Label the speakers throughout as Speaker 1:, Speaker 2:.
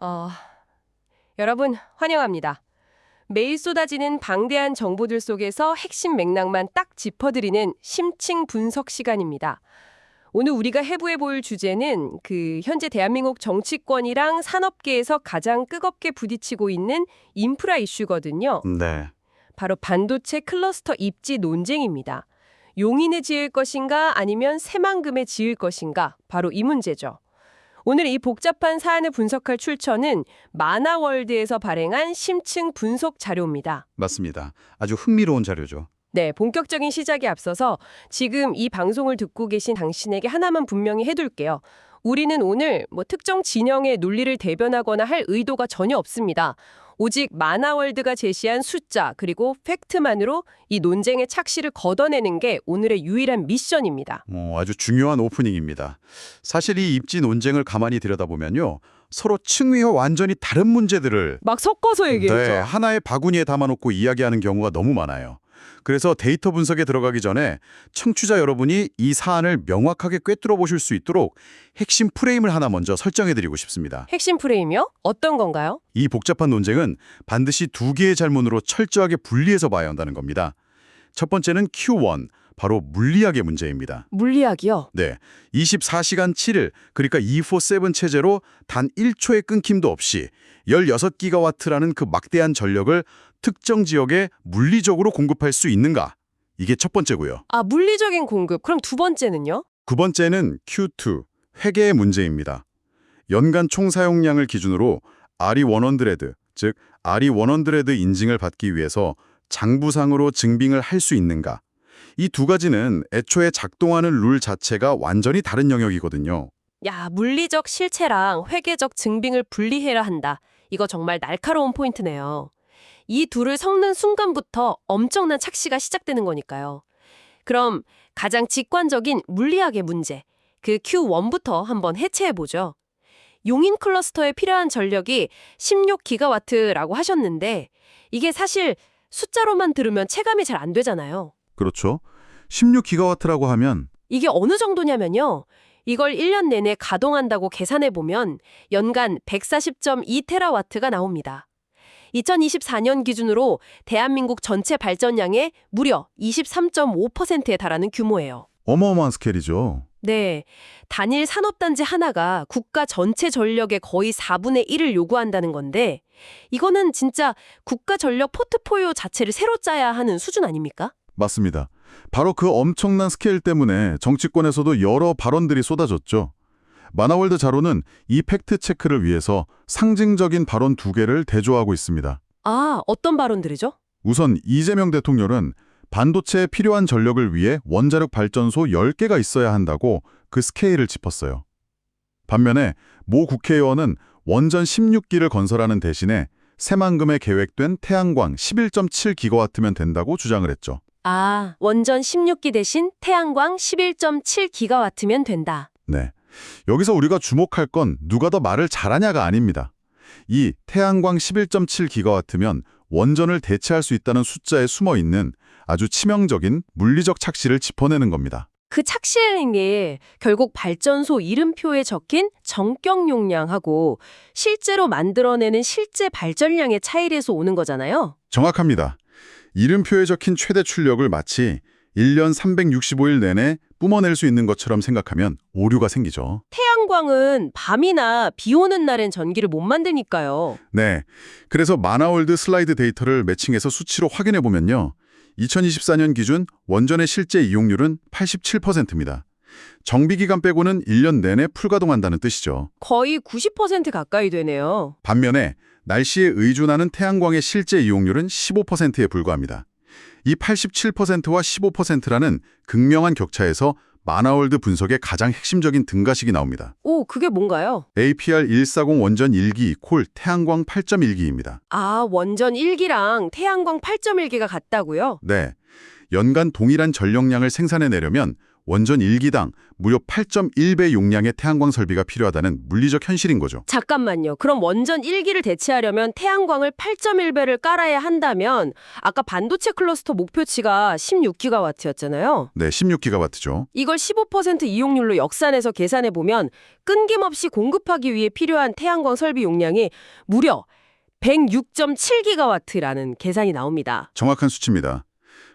Speaker 1: 어, 여러분 환영합니다. 매일 쏟아지는 방대한 정보들 속에서 핵심 맥락만 딱 짚어드리는 심층 분석 시간입니다. 오늘 우리가 해부해 볼 주제는 현재 대한민국 정치권이랑 산업계에서 가장 뜨겁게 부딪히고 있는 인프라 이슈거든요.
Speaker 2: 네,
Speaker 1: 바로 반도체 클러스터 입지 논쟁입니다. 용인에 지을 것인가 아니면 새만금에 지을 것인가 바로 이 문제죠. 오늘 이 복잡한 사안을 분석할 출처는 만화월드에서 발행한 심층 분석 자료입니다.
Speaker 2: 맞습니다. 아주 흥미로운 자료죠.
Speaker 1: 네, 본격적인 시작에 앞서서 지금 이 방송을 듣고 계신 당신에게 하나만 분명히 해둘게요. 우리는 오늘 특정 진영의 논리를 대변하거나 할 의도가 전혀 없습니다. 오직 만화월드가 제시한 숫자 그리고 팩트만으로 이 논쟁의 착시를 걷어내는 게 오늘의 유일한 미션입니다.
Speaker 2: 아주 중요한 오프닝입니다. 사실 이 입지 논쟁을 가만히 들여다보면요. 서로 층위와 완전히 다른 문제들을
Speaker 1: 막 섞어서 얘기했죠.
Speaker 2: 하나의 바구니에 담아놓고 이야기하는 경우가 너무 많아요. 그래서 데이터 분석에 들어가기 전에 청취자 여러분이 이 사안을 명확하게 꿰뚫어 보실 수 있도록 핵심 프레임을 하나 먼저 설정해드리고 싶습니다.
Speaker 1: 핵심 프레임이요? 어떤 건가요?
Speaker 2: 이 복잡한 논쟁은 반드시 두 개의 잘문으로 철저하게 분리해서 봐야 한다는 겁니다. 첫 번째는 Q1, 바로 물리학의 문제입니다.
Speaker 1: 물리학이요?
Speaker 2: 네, 24시간 7일, 그러니까 247 체제로 단 1초의 끊김도 없이 16기가와트라는 그 막대한 전력을 특정 지역에 물리적으로 공급할 수 있는가? 이게 첫 번째고요.
Speaker 1: 아, 물리적인 공급. 그럼 두 번째는요?
Speaker 2: 두 번째는 Q2, 회계의 문제입니다. 연간 총 사용량을 기준으로 RE100, 즉 RE100 인증을 받기 위해서 장부상으로 증빙을 할 수 있는가? 이 두 가지는 애초에 작동하는 룰 자체가 완전히 다른 영역이거든요.
Speaker 1: 야, 물리적 실체랑 회계적 증빙을 분리해야 한다. 이거 정말 날카로운 포인트네요. 이 둘을 섞는 순간부터 엄청난 착시가 시작되는 거니까요. 그럼 가장 직관적인 물리학의 문제, 그 Q1부터 한번 해체해보죠. 용인 클러스터에 필요한 전력이 16기가와트라고 하셨는데 이게 사실 숫자로만 들으면 체감이 잘 안 되잖아요.
Speaker 2: 그렇죠. 16기가와트라고 하면
Speaker 1: 이게 어느 정도냐면요. 이걸 1년 내내 가동한다고 계산해보면 연간 140.2테라와트가 나옵니다. 2024년 기준으로 대한민국 전체 발전량의 무려 23.5%에 달하는 규모예요.
Speaker 2: 어마어마한 스케일이죠.
Speaker 1: 네, 단일 산업단지 하나가 국가 전체 전력의 거의 4분의 1을 요구한다는 건데 이거는 진짜 국가 전력 포트폴리오 자체를 새로 짜야 하는 수준 아닙니까?
Speaker 2: 맞습니다. 바로 그 엄청난 스케일 때문에 정치권에서도 여러 발언들이 쏟아졌죠. 만화월드 자료는 이 팩트 체크를 위해서 상징적인 발언 두 개를 대조하고 있습니다.
Speaker 1: 아, 어떤 발언들이죠?
Speaker 2: 우선 이재명 대통령은 반도체에 필요한 전력을 위해 원자력 발전소 10개가 있어야 한다고 그 스케일을 짚었어요. 반면에 모 국회의원은 원전 16기를 건설하는 대신에 새만금에 계획된 태양광 11.7기가와트면 된다고 주장을 했죠.
Speaker 1: 아, 원전 16기 대신 태양광 11.7기가와트면 된다.
Speaker 2: 네. 여기서 우리가 주목할 건 누가 더 말을 잘하냐가 아닙니다. 이 태양광 11.7기가와트면 원전을 대체할 수 있다는 숫자에 숨어 있는 아주 치명적인 물리적 착시를 짚어내는 겁니다.
Speaker 1: 그 착시라는 게 결국 발전소 이름표에 적힌 정격 용량하고 실제로 만들어내는 실제 발전량의 차이에서 오는 거잖아요.
Speaker 2: 정확합니다. 이름표에 적힌 최대 출력을 마치 1년 365일 내내 뿜어낼 수 있는 것처럼 생각하면 오류가 생기죠.
Speaker 1: 태양광은 밤이나 비 오는 날엔 전기를 못 만드니까요.
Speaker 2: 네. 그래서 만화월드 슬라이드 데이터를 매칭해서 수치로 확인해 보면요. 2024년 기준 원전의 실제 이용률은 87%입니다. 정비기간 빼고는 1년 내내 풀가동한다는 뜻이죠.
Speaker 1: 거의 90% 가까이 되네요.
Speaker 2: 반면에 날씨에 의존하는 태양광의 실제 이용률은 15%에 불과합니다. 이 87%와 15%라는 극명한 격차에서 만화월드 분석의 가장 핵심적인 등가식이 나옵니다.
Speaker 1: 오, 그게 뭔가요?
Speaker 2: APR140 원전 1기 콜 태양광 8.1기입니다.
Speaker 1: 아, 원전 1기랑 태양광 8.1기가 같다고요?
Speaker 2: 네. 연간 동일한 전력량을 생산해내려면 원전 1기당 무려 8.1배 용량의 태양광 설비가 필요하다는 물리적 현실인 거죠.
Speaker 1: 잠깐만요. 그럼 원전 1기를 대체하려면 태양광을 8.1배를 깔아야 한다면 아까 반도체 클러스터 목표치가 16기가와트였잖아요.
Speaker 2: 네, 16기가와트죠.
Speaker 1: 이걸 15% 이용률로 역산해서 계산해 보면 끊김없이 공급하기 위해 필요한 태양광 설비 용량이 무려 106.7기가와트라는 계산이 나옵니다.
Speaker 2: 정확한 수치입니다.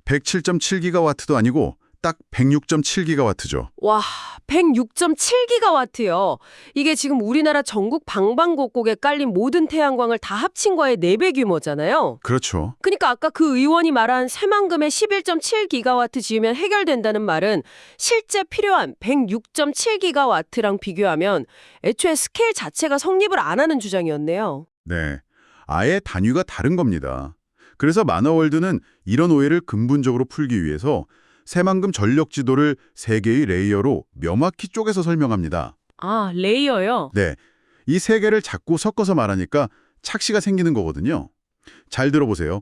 Speaker 2: 107.7기가와트도 아니고 딱 106.7기가와트죠.
Speaker 1: 와, 106.7기가와트요. 이게 지금 우리나라 전국 방방곡곡에 깔린 모든 태양광을 다 합친 거의 4배 규모잖아요.
Speaker 2: 그렇죠.
Speaker 1: 그러니까 아까 그 의원이 말한 새만금에 11.7기가와트 지으면 해결된다는 말은 실제 필요한 106.7기가와트랑 비교하면 애초에 스케일 자체가 성립을 안 하는 주장이었네요.
Speaker 2: 네, 아예 단위가 다른 겁니다. 그래서 마너월드는 이런 오해를 근본적으로 풀기 위해서 새만금 전력 지도를 3개의 레이어로 명확히 쪼개서 설명합니다.
Speaker 1: 아, 레이어요?
Speaker 2: 네, 이 3개를 자꾸 섞어서 말하니까 착시가 생기는 거거든요. 잘 들어보세요.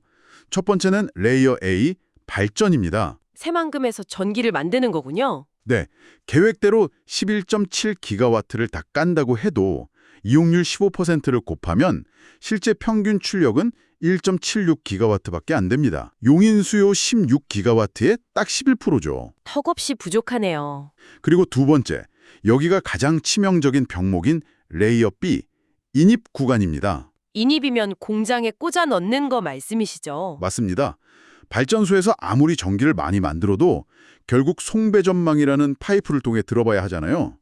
Speaker 2: 첫 번째는 레이어 A, 발전입니다.
Speaker 1: 새만금에서 전기를 만드는 거군요.
Speaker 2: 네, 계획대로 11.7기가와트를 다 깐다고 해도 이용률 15%를 곱하면 실제 평균 출력은 1.76기가와트밖에 안 됩니다. 용인 수요 16기가와트에 딱 11%죠.
Speaker 1: 턱없이 부족하네요.
Speaker 2: 그리고 두 번째, 여기가 가장 치명적인 병목인 레이어 B, 인입 구간입니다.
Speaker 1: 인입이면 공장에 꽂아 넣는 거 말씀이시죠?
Speaker 2: 맞습니다. 발전소에서 아무리 전기를 많이 만들어도 결국 송배전망이라는 파이프를 통해 들어봐야 하잖아요.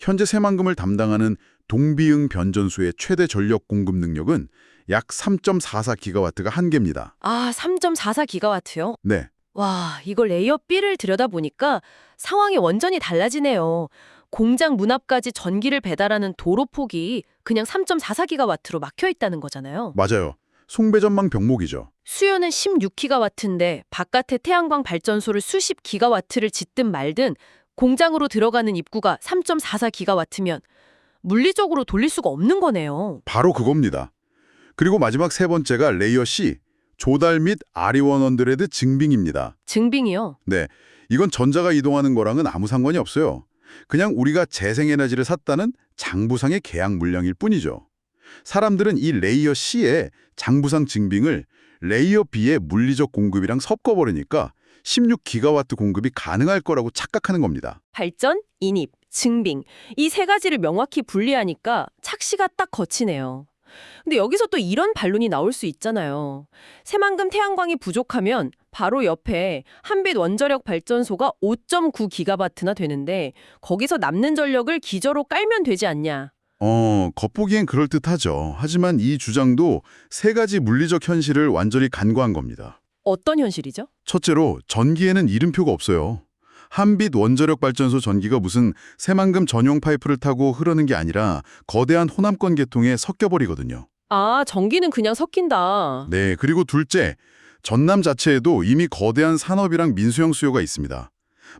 Speaker 2: 현재 새만금을 담당하는 동비응 변전소의 최대 전력 공급 능력은 약 3.44기가와트가 한계입니다.
Speaker 1: 아, 3.44기가와트요?
Speaker 2: 네,
Speaker 1: 와, 이걸 레이어 B를 들여다보니까 상황이 완전히 달라지네요. 공장 문 앞까지 전기를 배달하는 도로 폭이 그냥 3.44기가와트로 막혀 있다는 거잖아요.
Speaker 2: 맞아요. 송배전망 병목이죠.
Speaker 1: 수요는 16기가와트인데 바깥에 태양광 발전소를 수십 기가와트를 짓든 말든 공장으로 들어가는 입구가 3.44기가와트면 물리적으로 돌릴 수가 없는 거네요.
Speaker 2: 바로 그겁니다. 그리고 마지막 세 번째가 레이어 C, 조달 및 RE100 증빙입니다.
Speaker 1: 증빙이요?
Speaker 2: 네, 이건 전자가 이동하는 거랑은 아무 상관이 없어요. 그냥 우리가 재생에너지를 샀다는 장부상의 계약 물량일 뿐이죠. 사람들은 이 레이어 C의 장부상 증빙을 레이어 B의 물리적 공급이랑 섞어버리니까 16기가와트 공급이 가능할 거라고 착각하는 겁니다.
Speaker 1: 발전, 인입, 증빙 이 세 가지를 명확히 분리하니까 착시가 딱 거치네요. 근데 여기서 또 이런 반론이 나올 수 있잖아요. 새만금 태양광이 부족하면 바로 옆에 한빛 원자력 발전소가 5.9기가와트나 되는데 거기서 남는 전력을 기저로 깔면 되지 않냐.
Speaker 2: 겉보기엔 그럴듯하죠. 하지만 이 주장도 세 가지 물리적 현실을 완전히 간과한 겁니다.
Speaker 1: 어떤 현실이죠?
Speaker 2: 첫째로 전기에는 이름표가 없어요. 한빛 원자력 발전소 전기가 무슨 새만금 전용 파이프를 타고 흐르는 게 아니라 거대한 호남권 계통에 섞여버리거든요.
Speaker 1: 아, 전기는 그냥 섞인다.
Speaker 2: 네, 그리고 둘째, 전남 자체에도 이미 거대한 산업이랑 민수형 수요가 있습니다.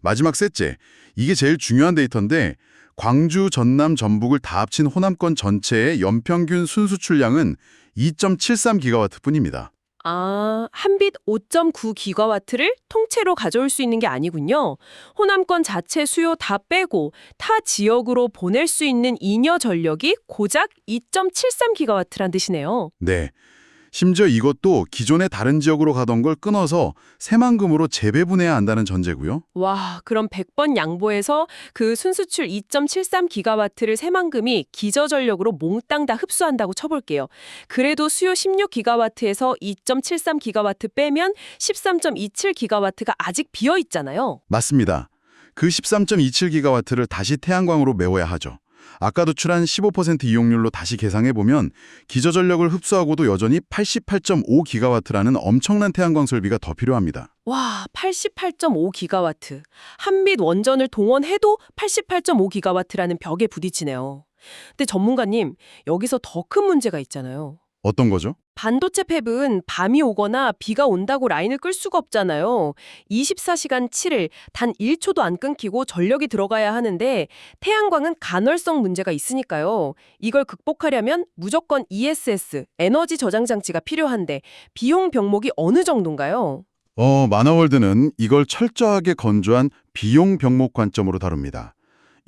Speaker 2: 마지막 셋째, 이게 제일 중요한 데이터인데 광주, 전남, 전북을 다 합친 호남권 전체의 연평균 순수출량은 2.73기가와트 뿐입니다.
Speaker 1: 아, 한빛 5.9기가와트를 통째로 가져올 수 있는 게 아니군요. 호남권 자체 수요 다 빼고 타 지역으로 보낼 수 있는 잉여 전력이 고작 2.73기가와트란 뜻이네요.
Speaker 2: 네, 심지어 이것도 기존의 다른 지역으로 가던 걸 끊어서 새만금으로 재배분해야 한다는 전제고요.
Speaker 1: 와, 그럼 100번 양보해서 그 순수출 2.73기가와트를 새만금이 기저전력으로 몽땅 다 흡수한다고 쳐볼게요. 그래도 수요 16기가와트에서 2.73기가와트 빼면 13.27기가와트가 아직 비어 있잖아요.
Speaker 2: 맞습니다. 그 13.27기가와트를 다시 태양광으로 메워야 하죠. 아까 도출한 15% 이용률로 다시 계산해보면 기저전력을 흡수하고도 여전히 88.5기가와트라는 엄청난 태양광 설비가 더 필요합니다.
Speaker 1: 와, 88.5기가와트. 한빛 원전을 동원해도 88.5기가와트라는 벽에 부딪히네요. 근데 전문가님, 여기서 더 큰 문제가 있잖아요.
Speaker 2: 어떤 거죠?
Speaker 1: 반도체 팹은 밤이 오거나 비가 온다고 라인을 끌 수가 없잖아요. 24시간 7일 단 1초도 안 끊기고 전력이 들어가야 하는데 태양광은 간헐성 문제가 있으니까요. 이걸 극복하려면 무조건 ESS, 에너지 저장 장치가 필요한데 비용 병목이 어느 정도인가요?
Speaker 2: 마나월드는 이걸 철저하게 건조한 비용 병목 관점으로 다룹니다.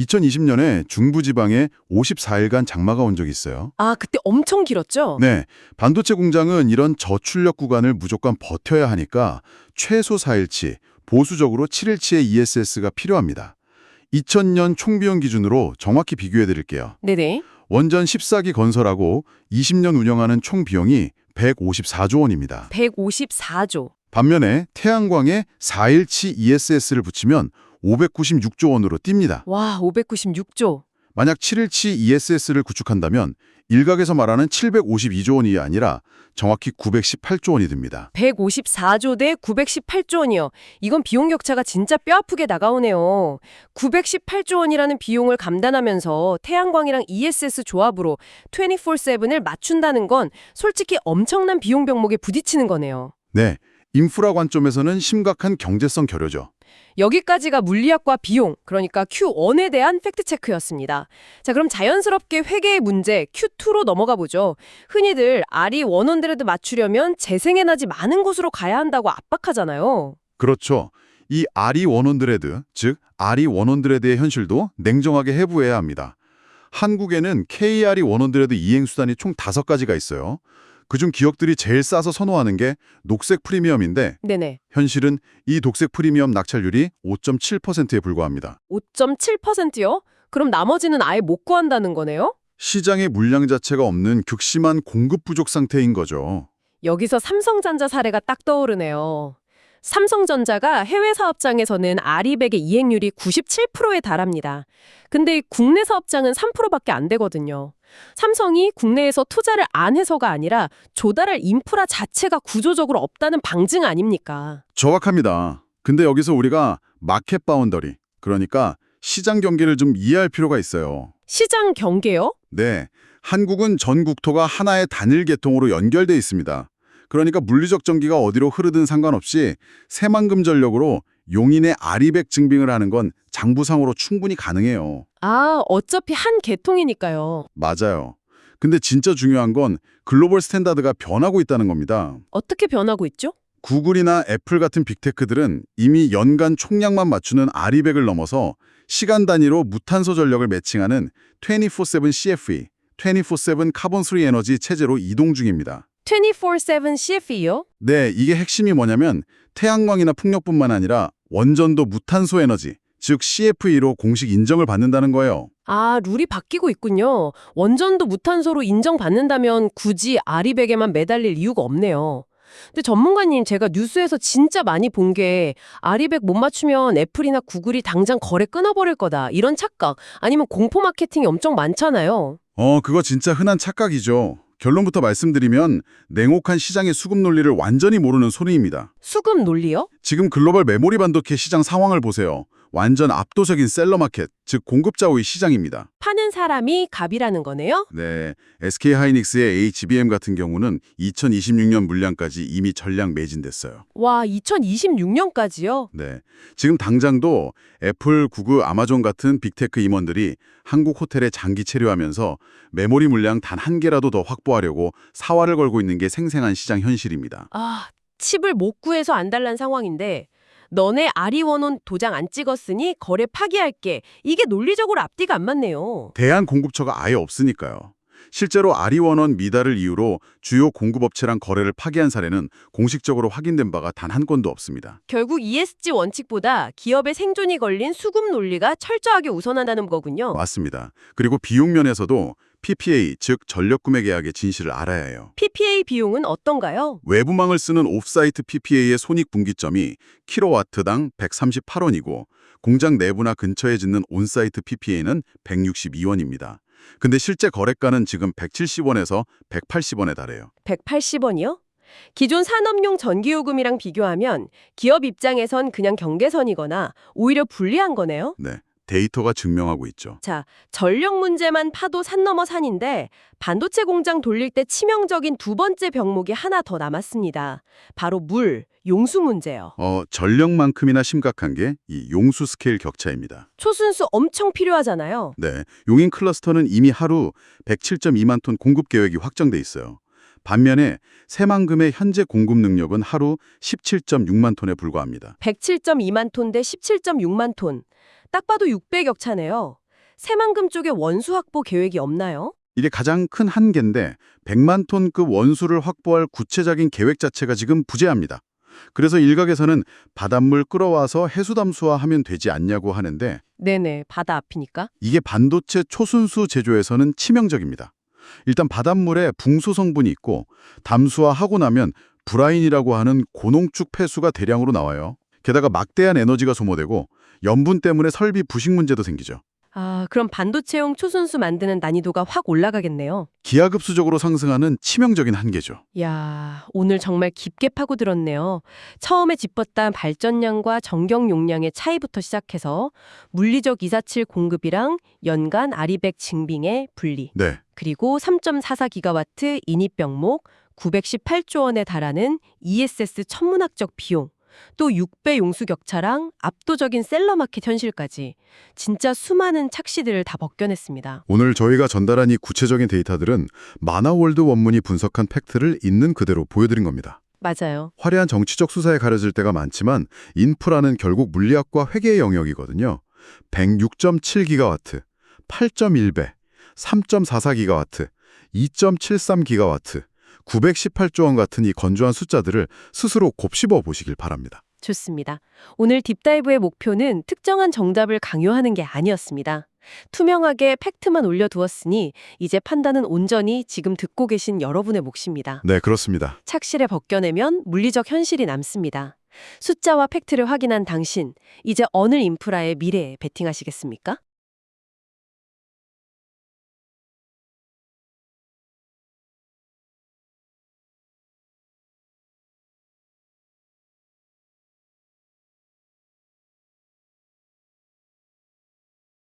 Speaker 2: 2020년에 중부지방에 54일간 장마가 온 적이 있어요.
Speaker 1: 아, 그때 엄청 길었죠?
Speaker 2: 네, 반도체 공장은 이런 저출력 구간을 무조건 버텨야 하니까 최소 4일치, 보수적으로 7일치의 ESS가 필요합니다. 2000년 총비용 기준으로 정확히 비교해 드릴게요.
Speaker 1: 네네.
Speaker 2: 원전 14기 건설하고 20년 운영하는 총 비용이 154조 원입니다.
Speaker 1: 154조.
Speaker 2: 반면에 태양광에 4일치 ESS를 붙이면 596조 원으로 뜁니다.
Speaker 1: 와, 596조.
Speaker 2: 만약 7일치 ESS를 구축한다면 일각에서 말하는 752조 원이 아니라 정확히 918조 원이 듭니다.
Speaker 1: 154조 대 918조 원이요. 이건 비용 격차가 진짜 뼈아프게 다가오네요. 918조 원이라는 비용을 감단하면서 태양광이랑 ESS 조합으로 24/7을 맞춘다는 건 솔직히 엄청난 비용 병목에 부딪히는 거네요.
Speaker 2: 네, 인프라 관점에서는 심각한 경제성 결여죠.
Speaker 1: 여기까지가 물리학과 비용, 그러니까 Q1에 대한 팩트체크였습니다. 자, 그럼 자연스럽게 회계의 문제 Q2로 넘어가 보죠. 흔히들 RE100 맞추려면 재생에너지 많은 곳으로 가야 한다고 압박하잖아요.
Speaker 2: 그렇죠. 이 RE100, 즉 RE100의 현실도 냉정하게 해부해야 합니다. 한국에는 KRE100 이행수단이 총 5가지가 있어요. 그중 기업들이 제일 싸서 선호하는 게 녹색 프리미엄인데
Speaker 1: 네네.
Speaker 2: 현실은 이 녹색 프리미엄 낙찰률이 5.7%에 불과합니다.
Speaker 1: 5.7%요? 그럼 나머지는 아예 못 구한다는 거네요?
Speaker 2: 시장에 물량 자체가 없는 극심한 공급 부족 상태인 거죠.
Speaker 1: 여기서 삼성전자 사례가 딱 떠오르네요. 삼성전자가 해외 사업장에서는 RE100의 이행률이 97%에 달합니다. 근데 국내 사업장은 3%밖에 안 되거든요. 삼성이 국내에서 투자를 안 해서가 아니라 조달할 인프라 자체가 구조적으로 없다는 방증 아닙니까?
Speaker 2: 정확합니다. 근데 여기서 우리가 마켓 바운더리, 그러니까 시장 경계를 좀 이해할 필요가 있어요.
Speaker 1: 시장 경계요?
Speaker 2: 네, 한국은 전 국토가 하나의 단일 계통으로 연결돼 있습니다. 그러니까 물리적 전기가 어디로 흐르든 상관없이 새만금 전력으로 용인의 RE100 증빙을 하는 건 장부상으로 충분히 가능해요.
Speaker 1: 아, 어차피 한 계통이니까요.
Speaker 2: 맞아요. 근데 진짜 중요한 건 글로벌 스탠다드가 변하고 있다는 겁니다.
Speaker 1: 어떻게 변하고 있죠?
Speaker 2: 구글이나 애플 같은 빅테크들은 이미 연간 총량만 맞추는 RE100을 넘어서 시간 단위로 무탄소 전력을 매칭하는 24/7 CFE, 24/7 카본3 에너지 체제로 이동 중입니다.
Speaker 1: 24/7 CFE요?
Speaker 2: 네, 이게 핵심이 뭐냐면 태양광이나 풍력뿐만 아니라 원전도 무탄소 에너지, 즉 CFE로 공식 인정을 받는다는 거예요.
Speaker 1: 아, 룰이 바뀌고 있군요. 원전도 무탄소로 인정받는다면 굳이 RE100에만 매달릴 이유가 없네요. 근데 전문가님, 제가 뉴스에서 진짜 많이 본 게 RE100 못 맞추면 애플이나 구글이 당장 거래 끊어버릴 거다. 이런 착각, 아니면 공포 마케팅이 엄청 많잖아요.
Speaker 2: 그거 진짜 흔한 착각이죠. 결론부터 말씀드리면 냉혹한 시장의 수급 논리를 완전히 모르는 소리입니다.
Speaker 1: 수급 논리요?
Speaker 2: 지금 글로벌 메모리 반도체 시장 상황을 보세요. 완전 압도적인 셀러 마켓, 즉 공급자 우위 시장입니다.
Speaker 1: 파는 사람이 갑이라는 거네요?
Speaker 2: 네, SK하이닉스의 HBM 같은 경우는 2026년 물량까지 이미 전량 매진됐어요.
Speaker 1: 와, 2026년까지요?
Speaker 2: 네, 지금 당장도 애플, 구글, 아마존 같은 빅테크 임원들이 한국 호텔에 장기 체류하면서 메모리 물량 단 한 개라도 더 확보하려고 사활을 걸고 있는 게 생생한 시장 현실입니다.
Speaker 1: 아, 칩을 못 구해서 안 달란 상황인데 너네 RE1원 도장 안 찍었으니 거래 파기할게. 이게 논리적으로 앞뒤가 안 맞네요.
Speaker 2: 대한 공급처가 아예 없으니까요. 실제로 RE1원 미달을 이유로 주요 공급업체랑 거래를 파기한 사례는 공식적으로 확인된 바가 단 한 건도 없습니다.
Speaker 1: 결국 ESG 원칙보다 기업의 생존이 걸린 수급 논리가 철저하게 우선한다는 거군요.
Speaker 2: 맞습니다. 그리고 비용 면에서도 PPA, 즉 전력 구매 계약의 진실을 알아야 해요.
Speaker 1: PPA 비용은 어떤가요?
Speaker 2: 외부망을 쓰는 옵사이트 PPA의 손익분기점이 킬로와트당 138원이고 공장 내부나 근처에 짓는 온사이트 PPA는 162원입니다. 근데 실제 거래가는 지금 170원에서 180원에 달해요.
Speaker 1: 180원이요? 기존 산업용 전기요금이랑 비교하면 기업 입장에선 그냥 경계선이거나 오히려 불리한 거네요.
Speaker 2: 네, 데이터가 증명하고 있죠.
Speaker 1: 자, 전력 문제만 파도 산 넘어 산인데 반도체 공장 돌릴 때 치명적인 두 번째 병목이 하나 더 남았습니다. 바로 물, 용수 문제요.
Speaker 2: 전력만큼이나 심각한 게 이 용수 스케일 격차입니다.
Speaker 1: 초순수 엄청 필요하잖아요.
Speaker 2: 네, 용인 클러스터는 이미 하루 107.2만 톤 공급 계획이 확정돼 있어요. 반면에 새만금의 현재 공급 능력은 하루 17.6만 톤에 불과합니다.
Speaker 1: 107.2만 톤 대 17.6만 톤. 딱 봐도 6배 격차네요. 새만금 쪽에 원수 확보 계획이 없나요?
Speaker 2: 이게 가장 큰 한계인데 100만 톤급 원수를 확보할 구체적인 계획 자체가 지금 부재합니다. 그래서 일각에서는 바닷물 끌어와서 해수 담수화하면 되지 않냐고 하는데
Speaker 1: 네네, 바다 앞이니까.
Speaker 2: 이게 반도체 초순수 제조에서는 치명적입니다. 일단 바닷물에 붕소 성분이 있고 담수화하고 나면 브라인이라고 하는 고농축 폐수가 대량으로 나와요. 게다가 막대한 에너지가 소모되고 염분 때문에 설비 부식 문제도 생기죠.
Speaker 1: 아, 그럼 반도체용 초순수 만드는 난이도가 확 올라가겠네요.
Speaker 2: 기하급수적으로 상승하는 치명적인 한계죠.
Speaker 1: 야, 오늘 정말 깊게 파고들었네요. 처음에 짚었던 발전량과 전경 용량의 차이부터 시작해서 물리적 247 공급이랑 연간 아리백 증빙의 분리,
Speaker 2: 네.
Speaker 1: 그리고 3.44기가와트 인입병목, 918조 원에 달하는 ESS 천문학적 비용, 또 6배 용수 격차랑 압도적인 셀러마켓 현실까지 진짜 수많은 착시들을 다 벗겨냈습니다.
Speaker 2: 오늘 저희가 전달한 이 구체적인 데이터들은 마나월드 원문이 분석한 팩트를 있는 그대로 보여드린 겁니다.
Speaker 1: 맞아요.
Speaker 2: 화려한 정치적 수사에 가려질 때가 많지만 인프라는 결국 물리학과 회계의 영역이거든요. 106.7기가와트, 8.1배, 3.44기가와트, 2.73기가와트, 918조 원 같은 이 건조한 숫자들을 스스로 곱씹어 보시길 바랍니다.
Speaker 1: 좋습니다. 오늘 딥다이브의 목표는 특정한 정답을 강요하는 게 아니었습니다. 투명하게 팩트만 올려두었으니 이제 판단은 온전히 지금 듣고 계신 여러분의 몫입니다.
Speaker 2: 네, 그렇습니다.
Speaker 1: 착시를 벗겨내면 물리적 현실이 남습니다. 숫자와 팩트를 확인한 당신, 이제 어느 인프라의 미래에 베팅하시겠습니까?